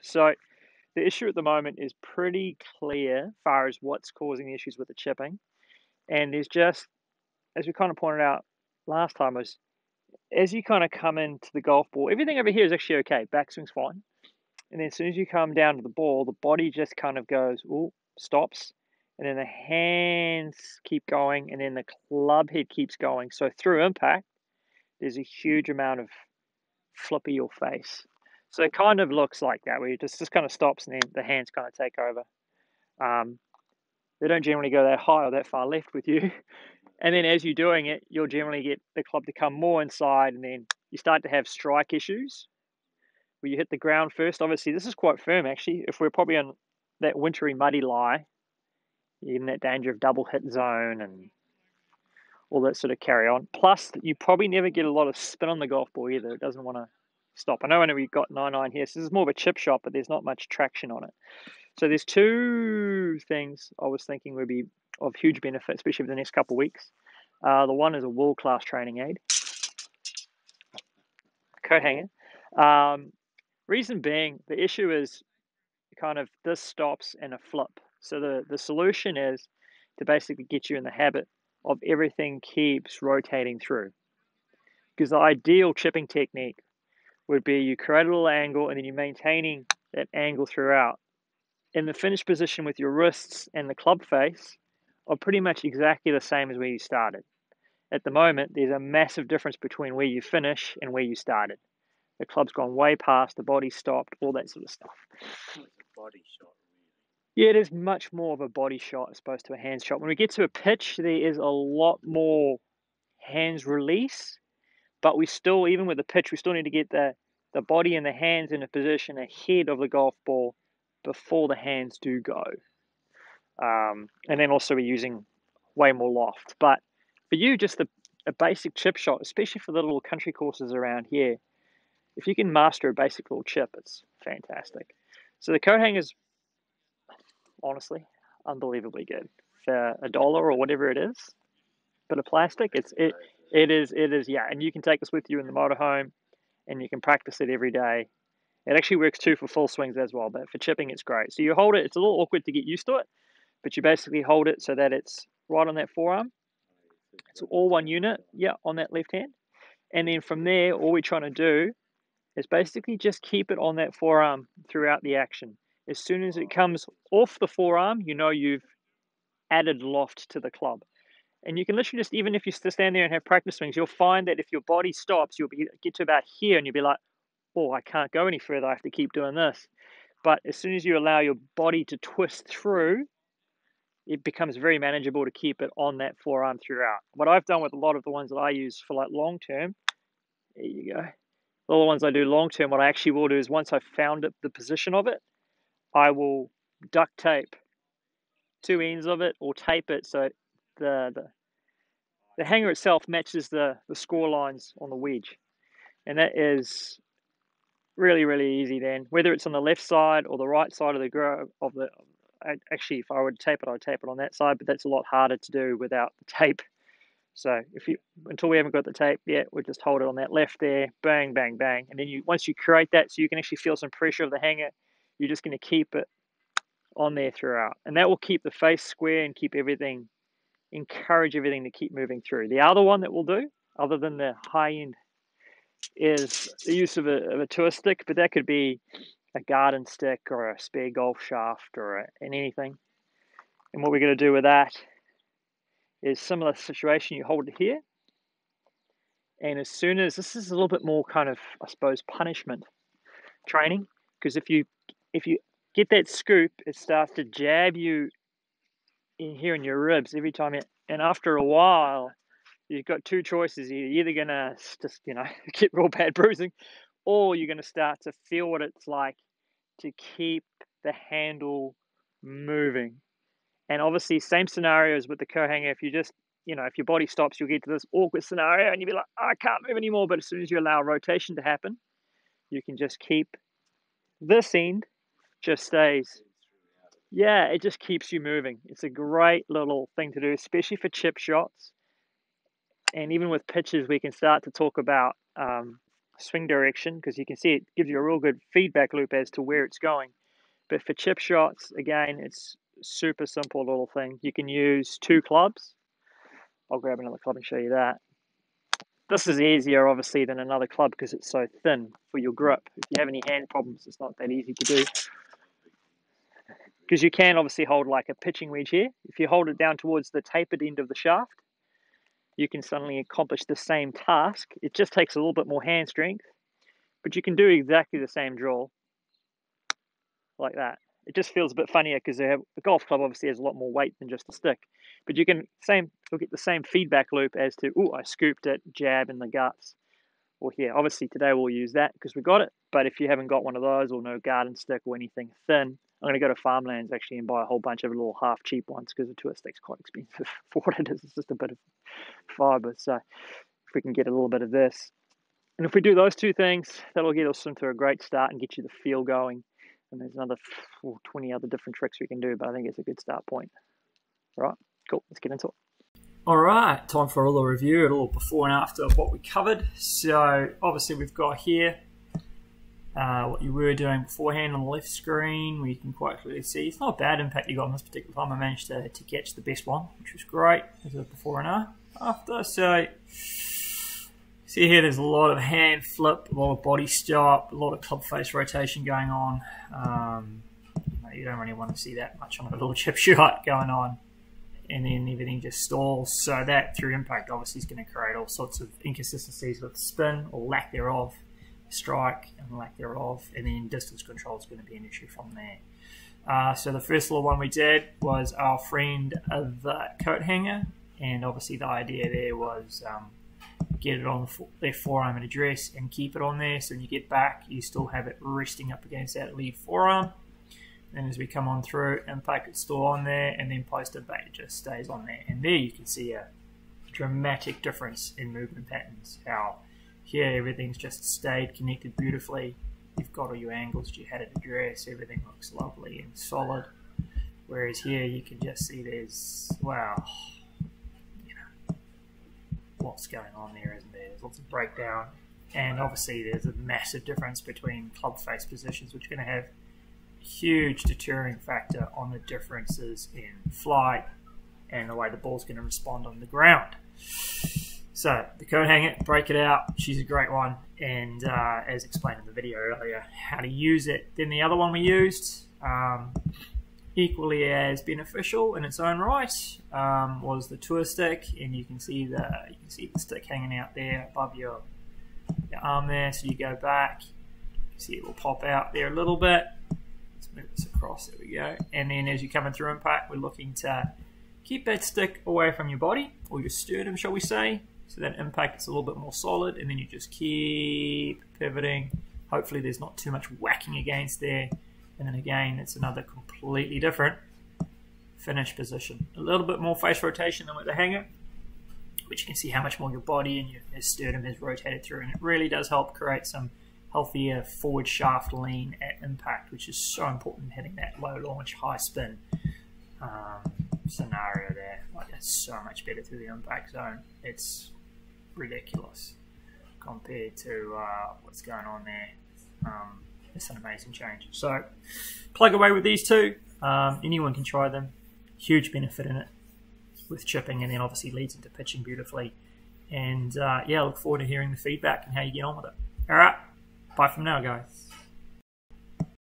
soft. So the issue at the moment is pretty clear as far as what's causing the issues with the chipping. And there's just, as we kind of pointed out last time, was as you kind of come into the golf ball, everything over here is actually okay. Backswing's fine. And then as soon as you come down to the ball, the body just kind of goes, oh, stops. And then the hands keep going, and then the club head keeps going. So through impact, there's a huge amount of flip of your face. So it kind of looks like that, where it just kind of stops, and then the hands kind of take over. They don't generally go that high or that far left with you. And then as you're doing it, you'll generally get the club to come more inside, and then you start to have strike issues where you hit the ground first. Obviously, this is quite firm, actually. If we're probably on that wintry, muddy lie, you're in that danger of double hit zone and all that sort of carry on. Plus, you probably never get a lot of spin on the golf ball either. It doesn't want to stop. I know when we've got 9-9 here, so this is more of a chip shot, but there's not much traction on it. So there's two things I was thinking would be of huge benefit, especially for the next couple of weeks. The one is a world-class training aid, coat hanger. Reason being, the issue is kind of this stops and a flip. So the solution is to basically get you in the habit of everything keeps rotating through. Because the ideal chipping technique would be you create a little angle and then you're maintaining that angle throughout. And the finish position with your wrists and the club face are pretty much exactly the same as where you started. At the moment, there's a massive difference between where you finish and where you started. The club's gone way past, the body stopped, all that sort of stuff. Body shot. Yeah, it is much more of a body shot as opposed to a hands shot. When we get to a pitch, there is a lot more hands release, but we still, even with the pitch, we still need to get the body and the hands in a position ahead of the golf ball before the hands do go. And then also we're using way more loft. But for you, just a basic chip shot, especially for the little country courses around here, if you can master a basic little chip, it's fantastic. So the coat hanger is honestly unbelievably good for $1 or whatever it is. Bit of plastic, it is, yeah. And you can take this with you in the motorhome, and you can practice it every day. It actually works too for full swings as well, but for chipping, it's great. So you hold it. It's a little awkward to get used to it, but you basically hold it so that it's right on that forearm. It's all one unit, yeah, on that left hand. And then from there, all we're trying to do is basically just keep it on that forearm throughout the action. As soon as it comes off the forearm, you know you've added loft to the club. And you can literally just, even if you stand there and have practice swings, you'll find that if your body stops, you'll get to about here and you'll be like, oh, I can't go any further. I have to keep doing this. But as soon as you allow your body to twist through, it becomes very manageable to keep it on that forearm throughout. What I've done with a lot of the ones that I use for like long term, there you go. All the ones I do long term, what I actually will do is once I've found the position of it, I will duct tape two ends of it or tape it so the hanger itself matches the score lines on the wedge. And that is really, really easy then. Whether it's on the left side or the right side of the actually, if I were to tape it, I'd tape it on that side, but that's a lot harder to do without the tape. So until we haven't got the tape yet, we'll just hold it on that left there, bang, bang, bang. And then once you create that so you can actually feel some pressure of the hanger, you're just going to keep it on there throughout. And that will keep the face square and encourage everything to keep moving through. The other one that we'll do, other than the high end, is the use of a tour stick, but that could be a garden stick or a spare golf shaft or anything. And what we're going to do with that is similar situation. You hold it here, and as soon as this is a little bit more kind of, I suppose, punishment training, because if you get that scoop, it starts to jab you in here in your ribs every time, and after a while, you've got two choices. You're either gonna just get real bad bruising, or you're gonna start to feel what it's like to keep the handle moving. And obviously, same scenarios with the coat hanger. If you just, if your body stops, you'll get to this awkward scenario and you'll be like, oh, I can't move anymore. But as soon as you allow rotation to happen, you can just keep this end just stays. Yeah, it just keeps you moving. It's a great little thing to do, especially for chip shots. And even with pitches, we can start to talk about swing direction, because you can see it gives you a real good feedback loop as to where it's going. But for chip shots, again, it's super simple little thing. You can use 2 clubs. I'll grab another club and show you that. This is easier, obviously, than another club because it's so thin for your grip. If you have any hand problems, it's not that easy to do. Because you can obviously hold like a pitching wedge here. If you hold it down towards the tapered end of the shaft, you can suddenly accomplish the same task. It just takes a little bit more hand strength, but you can do exactly the same draw like that. It just feels a bit funnier because the golf club obviously has a lot more weight than just a stick. But you'll get the same feedback loop as to, oh, I scooped it, jab in the guts. Or here, obviously today we'll use that because we got it. But if you haven't got one of those or no garden stick or anything thin, I'm going to go to Farmlands actually and buy a whole bunch of little half cheap ones because the tour stick's quite expensive for what it is. It's just a bit of fiber. So if we can get a little bit of this, and if we do those 2 things, that'll get us into a great start and get you the feel going. And there's another 20 other different tricks we can do, but I think it's a good start point. All right, cool. Let's get into it. All right, time for a little review, a little before and after of what we covered. So obviously we've got here what you were doing beforehand on the left screen, where you can quite clearly see it's not a bad impact you got on this particular time. I managed to catch the best one, which was great. There's a before and after. So see here, there's a lot of hand flip, a lot of body stop, a lot of club face rotation going on. You don't really want to see that much on a little chip shot going on. And then everything just stalls. So that, through impact, obviously is going to create all sorts of inconsistencies with spin or lack thereof, strike and lack thereof, and then distance control is going to be an issue from there. So the first little one we did was our friend the coat hanger, and obviously the idea there was get it on the left forearm at address and keep it on there, so when you get back you still have it resting up against that lead forearm. And as we come on through, impact it's still on there, and then post impact it just stays on there. And there you can see a dramatic difference in movement patterns. How here everything's just stayed connected beautifully. You've got all your angles that you had at address, everything looks lovely and solid. Whereas here you can just see there's, wow, you know, what's going on there, isn't there? There's lots of breakdown. And obviously there's a massive difference between club face positions, which are going to have huge deterring factor on the differences in flight and the way the ball's going to respond on the ground. So the coat hanger, break it out. She's a great one, and as explained in the video earlier, how to use it. Then the other one we used, equally as beneficial in its own right, was the tour stick, and you can see the stick hanging out there above your arm there. So you go back, you see it will pop out there a little bit. Move this across, there we go. And then as you're coming through impact, we're looking to keep that stick away from your body, or your sternum, shall we say, so that impact is a little bit more solid, and then you just keep pivoting. Hopefully there's not too much whacking against there. And then again, it's another completely different finish position. A little bit more face rotation than with the hanger, which you can see how much more your body and your sternum has rotated through, and it really does help create some healthier forward shaft lean at impact, which is so important in hitting that low launch, high spin scenario there. Like, that's so much better through the impact zone. It's ridiculous compared to what's going on there. It's an amazing change. So plug away with these 2. Anyone can try them. Huge benefit in it with chipping, and then obviously leads into pitching beautifully. And yeah, I look forward to hearing the feedback and how you get on with it. All right. Bye from now, guys.